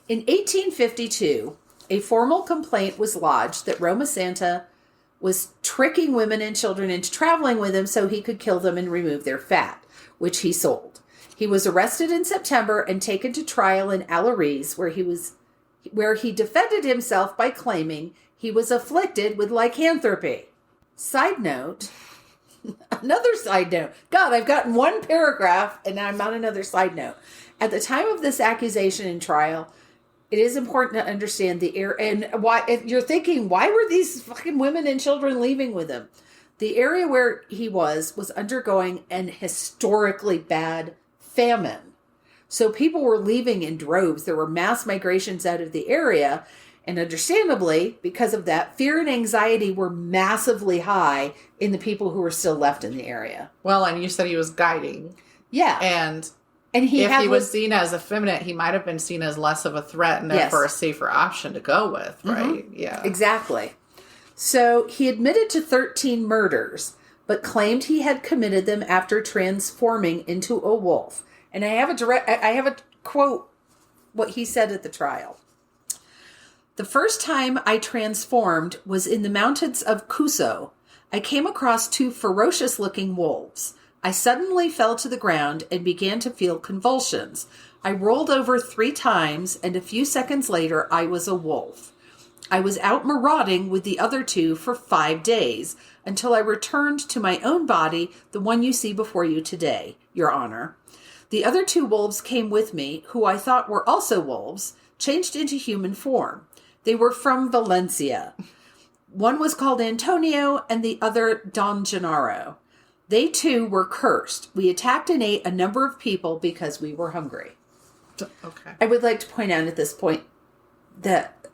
in 1852, a formal complaint was lodged that Roma Santa was tricking women and children into traveling with him so he could kill them and remove their fat, which he sold. He was arrested in September and taken to trial in Allariz, where he defended himself by claiming he was afflicted with lycanthropy. Side note, another side note. God, I've gotten one paragraph and now I'm on another side note. At the time of this accusation and trial, it is important to understand the area and why. If you're thinking, why were these fucking women and children leaving with him? The area where he was undergoing an historically bad famine. So people were leaving in droves. There were mass migrations out of the area. And understandably, because of that, fear and anxiety were massively high in the people who were still left in the area. Well, and you said he was guiding. Yeah. And if he was seen as effeminate, he might have been seen as less of a threat and therefore a safer option to go with, right? Mm-hmm. Yeah. Exactly. So he admitted to 13 murders, but claimed he had committed them after transforming into a wolf. And I have a quote what he said at the trial. The first time I transformed was in the mountains of Cuso. I came across two ferocious-looking wolves. I suddenly fell to the ground and began to feel convulsions. I rolled over 3 times, and a few seconds later, I was a wolf. I was out marauding with the other 2 for 5 days, until I returned to my own body, the one you see before you today, Your Honor. The other 2 wolves came with me, who I thought were also wolves, changed into human form. They were from Valencia. One was called Antonio and the other Don Gennaro. They too were cursed. We attacked and ate a number of people because we were hungry. Okay. I would like to point out at this point that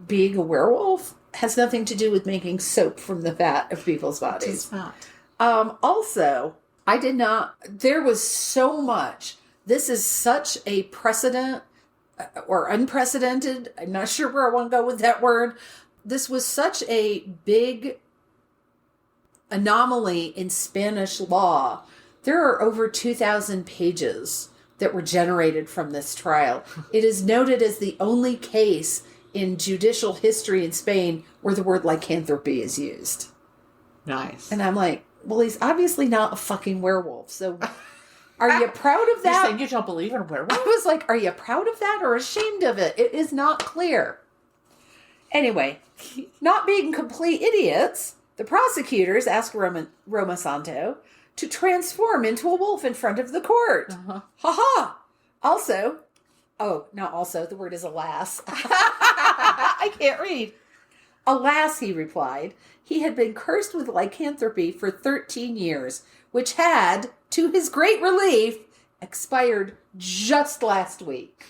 being a werewolf has nothing to do with making soap from the fat of people's bodies. It's not. Also, there was so much. This is such a precedent or unprecedented. I'm not sure where I want to go with that word. This was such a big anomaly in Spanish law. There are over 2,000 pages that were generated from this trial. It is noted as the only case in judicial history in Spain where the word lycanthropy is used. Nice. And I'm like, well, he's obviously not a fucking werewolf. So are you proud of that? You're saying you don't believe in werewolves? I was like, are you proud of that or ashamed of it? It is not clear. Anyway, not being complete idiots, the prosecutors asked Roma Santo to transform into a wolf in front of the court. Uh-huh. Ha-ha! Not also, the word is alas. I can't read. Alas, he replied, he had been cursed with lycanthropy for 13 years, which had, to his great relief, expired just last week.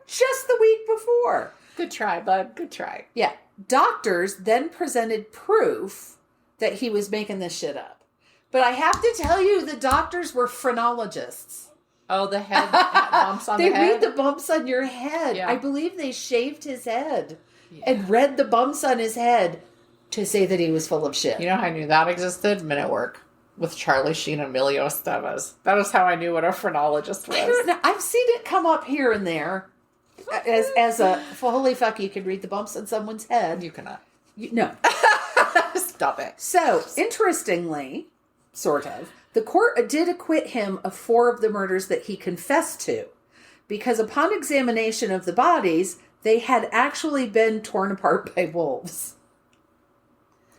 Just the week before. Good try, bud. Good try. Yeah. Doctors then presented proof that he was making this shit up. But I have to tell you, the doctors were phrenologists. Oh, the head bumps on the head? They read the bumps on your head. Yeah. I believe they shaved his head and read the bumps on his head to say that he was full of shit. You know how I knew that existed? Men at Work with Charlie Sheen and Emilio Estevez. That was how I knew what a phrenologist was. I don't know. I've seen it come up here and there as a holy fuck. You can read the bumps on someone's head. You cannot. No. Stop it. So, interestingly, sort of, the court did acquit him of 4 of the murders that he confessed to, because upon examination of the bodies, they had actually been torn apart by wolves.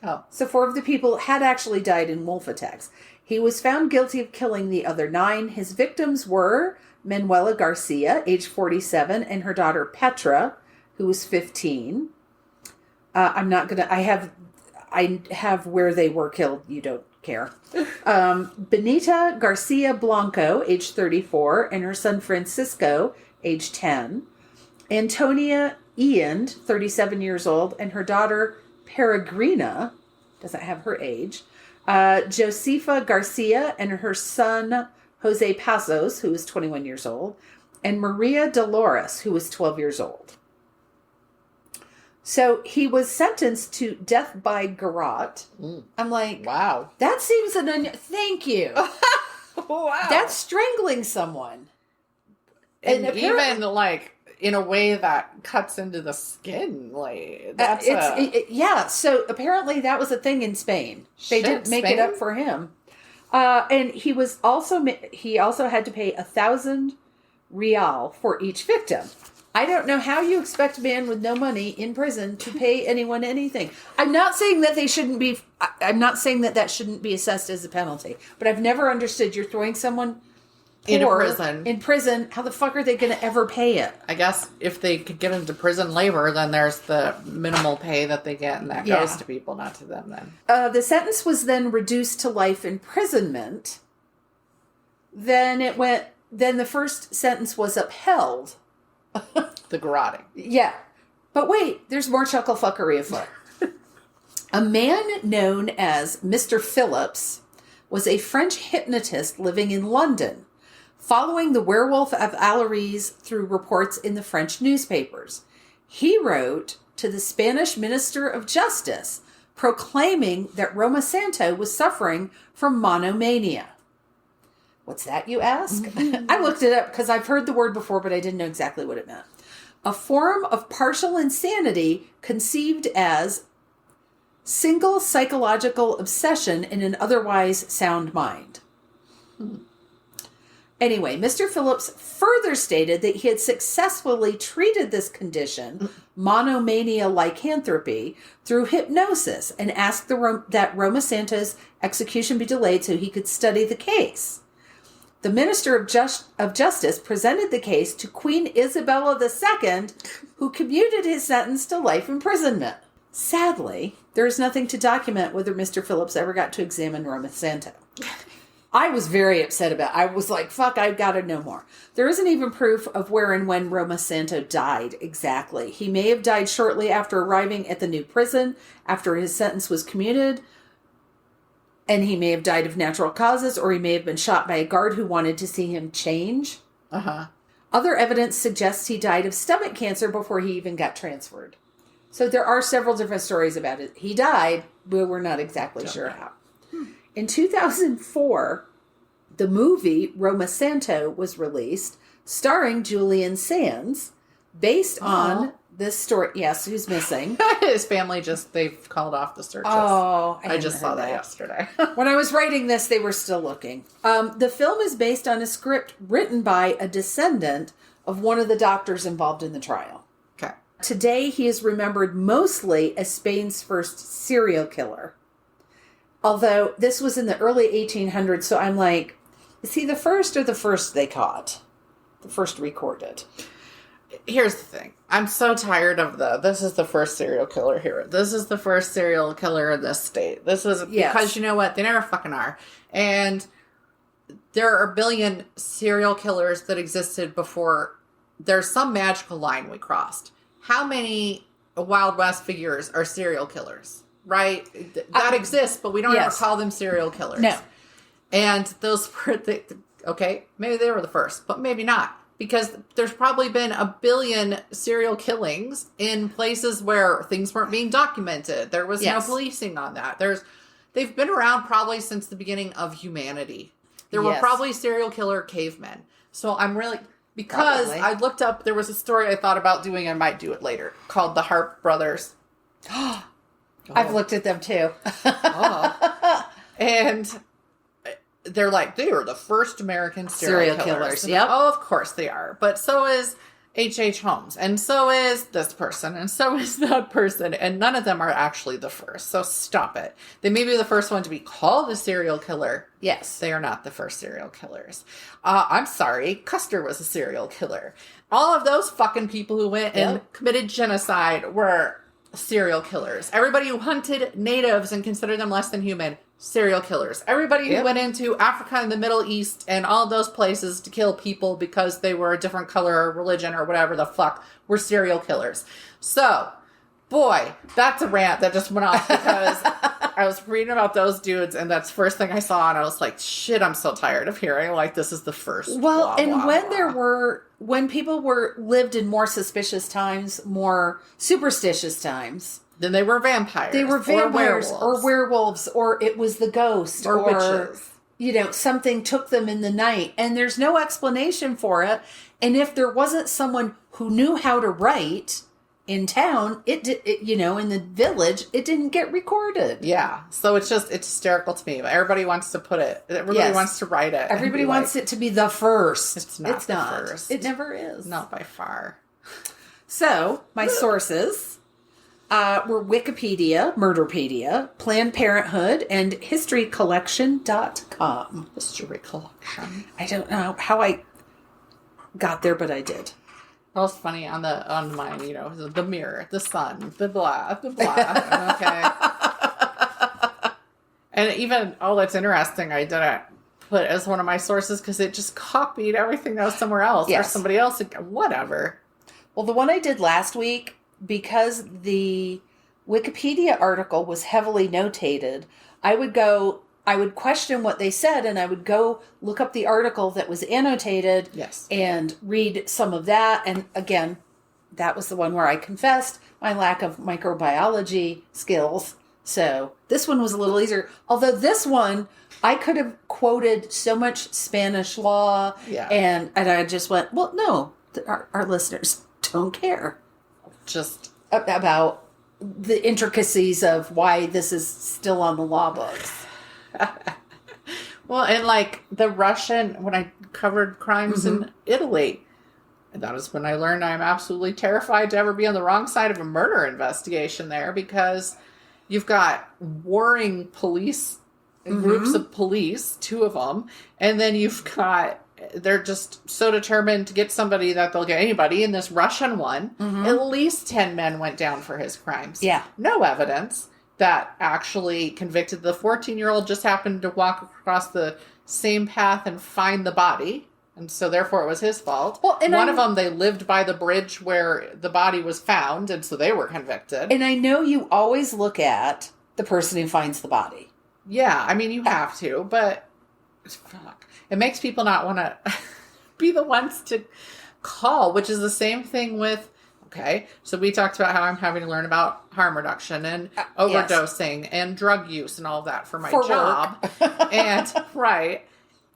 Oh. So 4 of the people had actually died in wolf attacks. He was found guilty of killing the other 9. His victims were Manuela Garcia, age 47, and her daughter Petra, who was 15. I have where they were killed. You don't care. Benita Garcia Blanco, age 34, and her son Francisco, age 10. Antonia Iand, 37 years old, and her daughter Peregrina, doesn't have her age. Josefa Garcia and her son Jose Pasos, who was 21 years old, and Maria Dolores, who was 12 years old. So he was sentenced to death by garrote. I'm like, wow. That seems thank you. Wow. That's strangling someone. And even like in a way that cuts into the skin. Like that's yeah. So apparently that was a thing in Spain. They didn't make it up for him. And he also had to pay 1,000 real for each victim. I don't know how you expect a man with no money in prison to pay anyone anything. I'm not saying that I'm not saying that that shouldn't be assessed as a penalty, but I've never understood you're throwing someone in prison. How the fuck are they going to ever pay it? I guess if they could get into prison labor, then there's the minimal pay that they get, and that goes to people, not to them then. The sentence was then reduced to life imprisonment. Then the first sentence was upheld. The garroting. Yeah. But wait, there's more chuckle fuckery afoot. A man known as Mr. Phillips was a French hypnotist living in London, following the Werewolf of Allariz through reports in the French newspapers. He wrote to the Spanish Minister of Justice, proclaiming that Roma Santo was suffering from monomania. What's that, you ask? I looked it up because I've heard the word before, but I didn't know exactly what it meant. A form of partial insanity conceived as single psychological obsession in an otherwise sound mind. Anyway, Mr. Phillips further stated that he had successfully treated this condition, monomania lycanthropy, through hypnosis, and asked that Roma Santo's execution be delayed so he could study the case. The Minister of Justice presented the case to Queen Isabella II, who commuted his sentence to life imprisonment. Sadly, there is nothing to document whether Mr. Phillips ever got to examine Roma Santo. I was very upset about it. I was like, fuck, I've got to know more. There isn't even proof of where and when Roma Santo died exactly. He may have died shortly after arriving at the new prison, after his sentence was commuted, and he may have died of natural causes, or he may have been shot by a guard who wanted to see him change. Other evidence suggests he died of stomach cancer before he even got transferred. So there are several different stories about it. He died, but we're not exactly sure how. In 2004, the movie Roma Santo was released, starring Julian Sands, based on this story. Yes, who's missing? His family they've called off the searches. Oh, I just saw that yesterday. When I was writing this, they were still looking. The film is based on a script written by a descendant of one of the doctors involved in the trial. Okay. Today, he is remembered mostly as Spain's first serial killer. Although this was in the early 1800s, so I'm like, is he the first or the first they caught? The first recorded. Here's the thing. I'm so tired of this is the first serial killer here. This is the first serial killer in this state. This is because you know what? They never fucking are. And there are a billion serial killers that existed before. There's some magical line we crossed. How many Wild West figures are serial killers? Right? That exists, but we don't ever call them serial killers. No. And those were okay, maybe they were the first, but maybe not. Because there's probably been a billion serial killings in places where things weren't being documented. There was no policing on that. They've been around probably since the beginning of humanity. There were probably serial killer cavemen. So I'm really, because I looked up, there was a story I thought about doing, I might do it later, called the Harp Brothers. I've looked at them too. And they're like, they are the first American serial killers. Yep. Oh, of course they are. But so is H.H. Holmes. And so is this person. And so is that person. And none of them are actually the first. So stop it. They may be the first one to be called a serial killer. Yes. They are not the first serial killers. I'm sorry. Custer was a serial killer. All of those fucking people who went and committed genocide were serial killers. Everybody who hunted natives and considered them less than human, serial killers. Everybody who went into Africa and the Middle East and all of those places to kill people because they were a different color or religion or whatever the fuck were serial killers. So, boy, that's a rant that just went off because I was reading about those dudes and that's the first thing I saw and I was like, shit, I'm so tired of hearing like this is the first. Well, and when people lived in more suspicious times, more superstitious times, then they were vampires. They were vampires or werewolves, or it was the ghost, or witches. You know, something took them in the night, and there's no explanation for it. And if there wasn't someone who knew how to write in town, in the village, it didn't get recorded. Yeah, so it's hysterical to me. But everybody wants to put it. Everybody wants to write it. Everybody wants it to be the first. It's not. First. It never is. Not by far. So my sources. Were Wikipedia, Murderpedia, Planned Parenthood, and HistoryCollection.com. History Collection. I don't know how I got there, but I did. That was funny on mine, the mirror, the sun, the blah. Okay. And even, that's interesting, I didn't put as one of my sources because it just copied everything that was somewhere else or somebody else. Whatever. Well, the one I did last week, because the Wikipedia article was heavily notated, I would question what they said, and I would go look up the article that was annotated and read some of that. And again, that was the one where I confessed my lack of microbiology skills. So this one was a little easier. Although this one, I could have quoted so much Spanish law, and I just went, well, no, our listeners don't care. Just about the intricacies of why this is still on the law books. Well, and like the Russian, when I covered crimes in Italy, that is when I learned I'm absolutely terrified to ever be on the wrong side of a murder investigation there, because you've got warring police, groups of police, 2 of them, and then you've got, they're just so determined to get somebody that they'll get anybody. In this Russian one, at least 10 men went down for his crimes. Yeah. No evidence that actually convicted. The 14-year-old just happened to walk across the same path and find the body. And so therefore it was his fault. Well, and one of them, they lived by the bridge where the body was found. And so they were convicted. And I know you always look at the person who finds the body. Yeah. I mean, you have to, but fuck. It makes people not want to be the ones to call, which is the same thing with, so we talked about how I'm having to learn about harm reduction and overdosing and drug use and all of that for my job. And,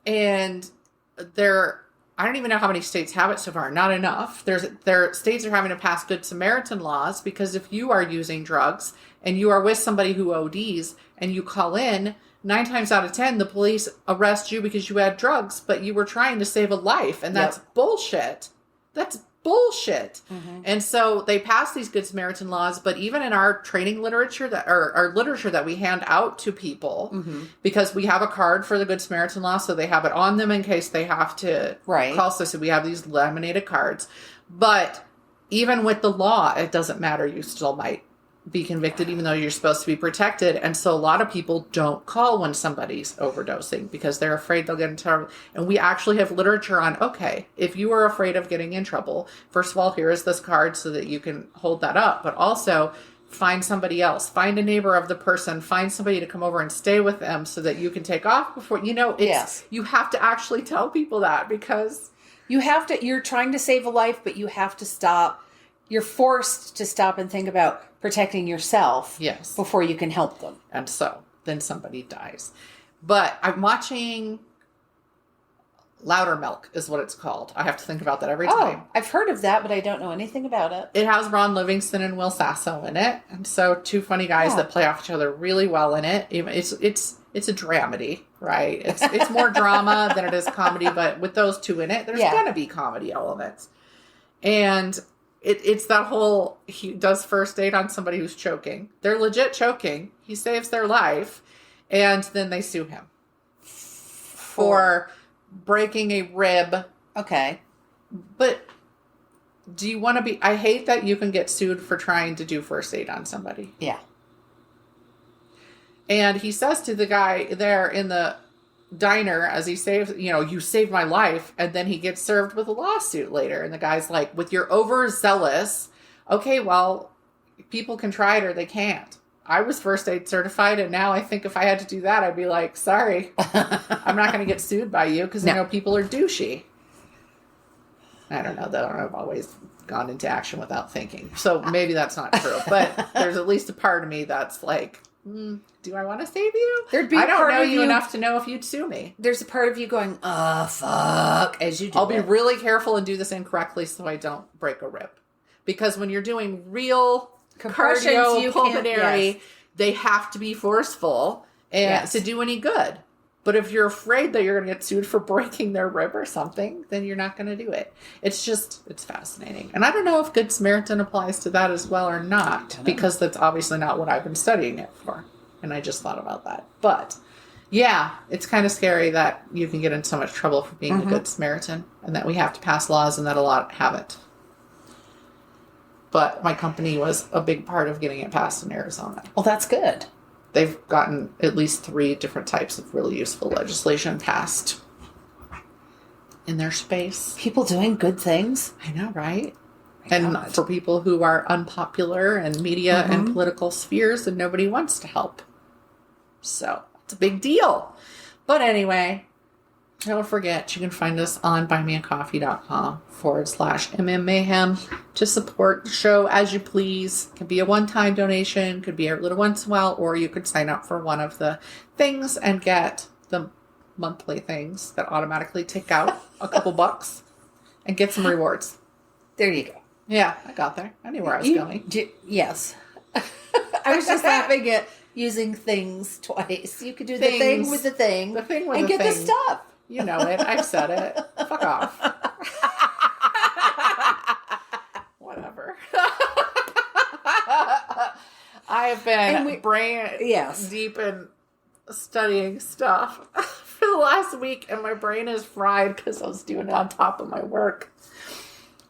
And I don't even know how many states have it so far. Not enough. States are having to pass Good Samaritan laws because if you are using drugs and you are with somebody who ODs and you call in, 9 times out of 10, the police arrest you because you had drugs, but you were trying to save a life. And that's bullshit. That's bullshit. Mm-hmm. And so they pass these Good Samaritan laws, but even in our training literature our literature that we hand out to people, mm-hmm. because we have a card for the Good Samaritan law, so they have it on them in case they have to call. So we have these laminated cards. But even with the law, it doesn't matter. You still might be convicted even though you're supposed to be protected. And so a lot of people don't call when somebody's overdosing because they're afraid they'll get in trouble. And we actually have literature on, okay, if you are afraid of getting in trouble, first of all, here is this card so that you can hold that up. But also find somebody else, find a neighbor of the person, find somebody to come over and stay with them so that you can take off before, you have to actually tell people that because you're trying to save a life, but you have to stop. You're forced to stop and think about protecting yourself before you can help them. And so then somebody dies. But I'm watching Louder Milk is what it's called. I have to think about that every time. I've heard of that, but I don't know anything about it. It has Ron Livingston and Will Sasso in it. And so 2 funny guys that play off each other really well in it. It's a dramedy, right? It's more drama than it is comedy, but with those 2 in it, there's going to be comedy elements. And it's that whole, he does first aid on somebody who's choking. They're legit choking. He saves their life. And then they sue him for breaking a rib. Okay. But do you want to be, I hate that you can get sued for trying to do first aid on somebody. Yeah. And he says to the guy there in the diner as he saves, you saved my life, and then he gets served with a lawsuit later, and the guy's like, with your overzealous, okay, well, people can try it or they can't. I was first aid certified, and now I think if I had to do that, I'd be like, sorry, I'm not going to get sued by you because people are douchey. I don't know though. I've always gone into action without thinking, so maybe that's not true, but there's at least a part of me that's like, do I want to save you? I don't know you enough to know if you'd sue me. There's a part of you going, fuck, as you do. I'll be really careful and do this incorrectly so I don't break a rib. Because when you're doing real cardiopulmonary, they have to be forceful and to do any good. But if you're afraid that you're going to get sued for breaking their rib or something, then you're not going to do it. It's fascinating. And I don't know if Good Samaritan applies to that as well or not, because that's obviously not what I've been studying it for. And I just thought about that. But yeah, it's kind of scary that you can get in so much trouble for being a Good Samaritan and that we have to pass laws and that a lot haven't. But my company was a big part of getting it passed in Arizona. Well, that's good. They've gotten at least 3 different types of really useful legislation passed in their space. People doing good things. I know, right? And for people who are unpopular in media and political spheres and nobody wants to help. So it's a big deal. But anyway, don't forget, you can find us on buymeacoffee.com/mmmayhem to support the show as you please. It can be a one-time donation, could be a little once in a while, or you could sign up for one of the things and get the monthly things that automatically tick out a couple bucks and get some rewards. There you go. Yeah, I got there. I knew where I was going. Yes. I was just laughing at using things twice. You could do the thing with the thing. The thing with and the get thing. the stuff. You know it. I've said it. Fuck off. Whatever. I have been brain deep in studying stuff for the last week, and my brain is fried because I was doing it on top of my work.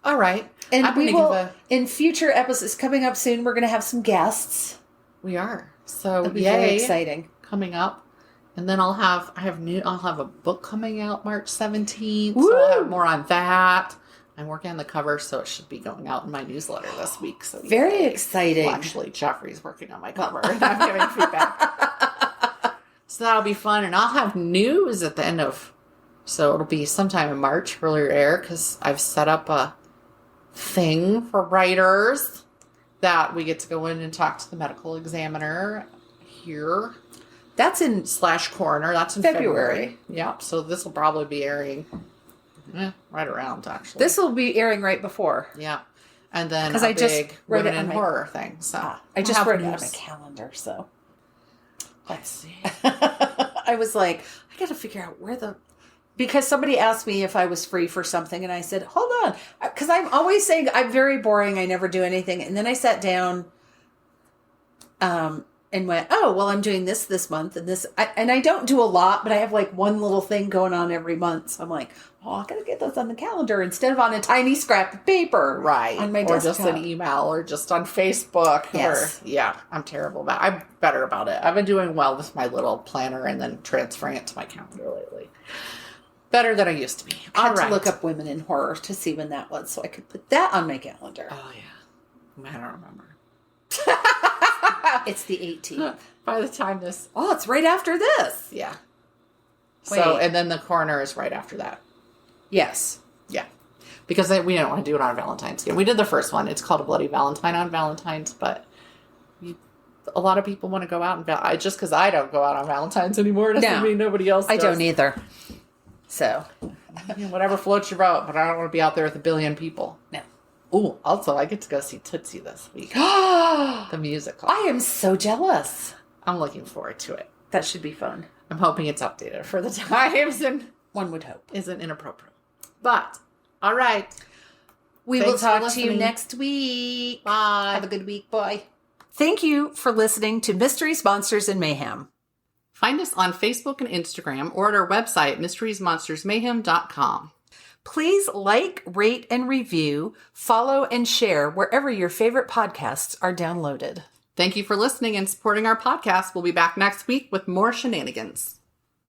All right. And we will, in future episodes coming up soon, we're going to have some guests. We are. So, it'll be very exciting. Coming up. And then I'll have a book coming out March 17th. Woo! So I'll have more on that. I'm working on the cover, so it should be going out in my newsletter this week. So very exciting. Well, actually, Jeffrey's working on my cover, and I'm giving feedback. So that'll be fun, and I'll have news at the end of. So it'll be sometime in March, earlier air, because I've set up a thing for writers that we get to go in and talk to the medical examiner here. That's in / coroner. That's in February. Yep. So this will probably be airing right around, actually. This will be airing right before. Yeah. And then Because a I just big wrote women it on in my- horror thing. So I just wrote it on news. my calendar, so. Let's see. I was like, I got to figure out because somebody asked me if I was free for something, and I said, hold on. Because I'm always saying I'm very boring. I never do anything. And then I sat down and went, oh, well, I'm doing this month. And and I don't do a lot, but I have like one little thing going on every month. So I'm like, oh, I got to get those on the calendar instead of on a tiny scrap of paper. Right. On my or desktop. just an email or just on Facebook. Yes. I'm terrible about it. I'm better about it. I've been doing well with my little planner and then transferring it to my calendar lately. Better than I used to be. I had to look up women in horror to see when that was so I could put that on my calendar. Oh, yeah. I don't remember. It's the 18th. By the time this... Oh, it's right after this. Yeah. Wait. So, and then the coroner is right after that. Yes. Yeah. Because we don't want to do it on Valentine's Day. We did the first one. It's called A Bloody Valentine on Valentine's, but a lot of people want to go out and... just because I don't go out on Valentine's anymore doesn't mean nobody else does. I don't either. So. Whatever floats your boat, but I don't want to be out there with a billion people. No. Ooh, also, I get to go see Tootsie this week. The musical. I am so jealous. I'm looking forward to it. That should be fun. I'm hoping it's updated for the times and one would hope isn't inappropriate. But, all right. We Thanks will for talk to listening. you next week. Bye. Have a good week. Bye. Thank you for listening to Mysteries, Monsters, and Mayhem. Find us on Facebook and Instagram or at our website, mysteriesmonstersmayhem.com. Please like, rate, and review, follow, and share wherever your favorite podcasts are downloaded. Thank you for listening and supporting our podcast. We'll be back next week with more shenanigans.